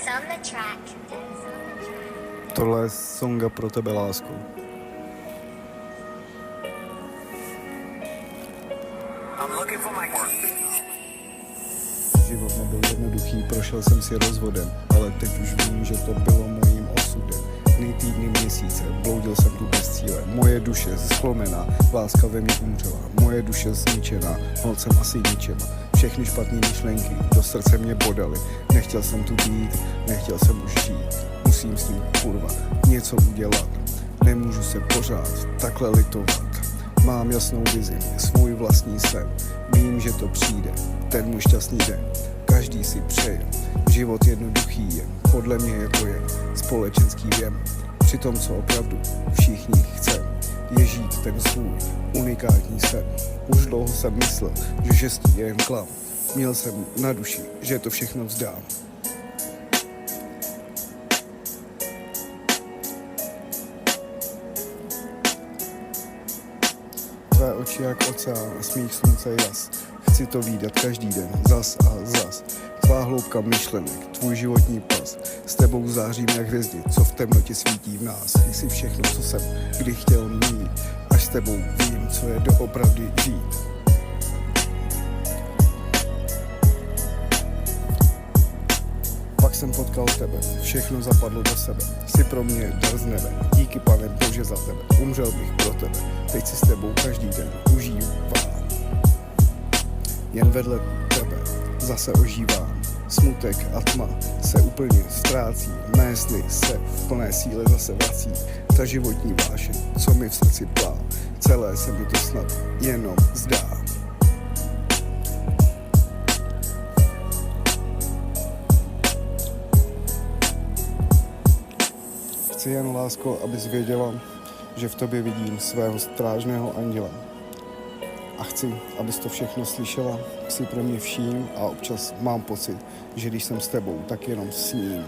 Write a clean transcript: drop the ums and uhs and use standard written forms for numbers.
on the track. Tohle je songa pro tebe, lásko. I'm looking for my work. Život nebyl jednoduchý, prošel jsem si rozvodem, ale teď už vím, že to bylo mojím osudem. Dny, týdny, měsíce, bloudil jsem tu bez cíle. Moje duše zlomená, láska ve mně umřela. Moje duše zničená, hod jsem asi ničema. Všechny špatné myšlenky do srdce mě bodaly. Nechtěl jsem tu být, nechtěl jsem už žít. Musím s tím, kurva, něco udělat. Nemůžu se pořád takhle litovat. Mám jasnou vizi, svůj vlastní sen. Vím, že to přijde, ten můj šťastný den. Každý si přeje, život jednoduchý je. Podle mě je to jen společenský věm. Při tom, co opravdu všichni chcem, je žít ten svůj unikátní sen. Už dlouho jsem myslel, že štěstí je jen klam. Měl jsem na duši, že to všechno vzdám. Tvé oči jak oceán a smích slunce jas. Chci to vídat každý den, zas a zas. Tvá hloubka myšlenek, tvůj životní pas. S tebou zářím jak hvězdy, co v temnotě svítí v nás. Jsi všechno, co jsem kdy chtěl mít. Až s tebou vím, co je doopravdy žít. Pak jsem potkal tebe, všechno zapadlo do sebe. Jsi pro mě dar z nebe, díky Pane Bože za tebe. Umřel bych pro tebe, teď si s tebou každý den užívám. Jen vedle tebe zase ožívám. Smutek a tma se úplně ztrácí. Mé sny se v plné síle zase vrací. Ta životní vášeň, co mi v srdci plá. Celé se mi to snad jenom zdá. Chci jen, lásko, abys věděla, že v tobě vidím svého strážného anděla. A chci, abys to všechno slyšela, jsi pro mě vším a občas mám pocit, že když jsem s tebou, tak jenom sním.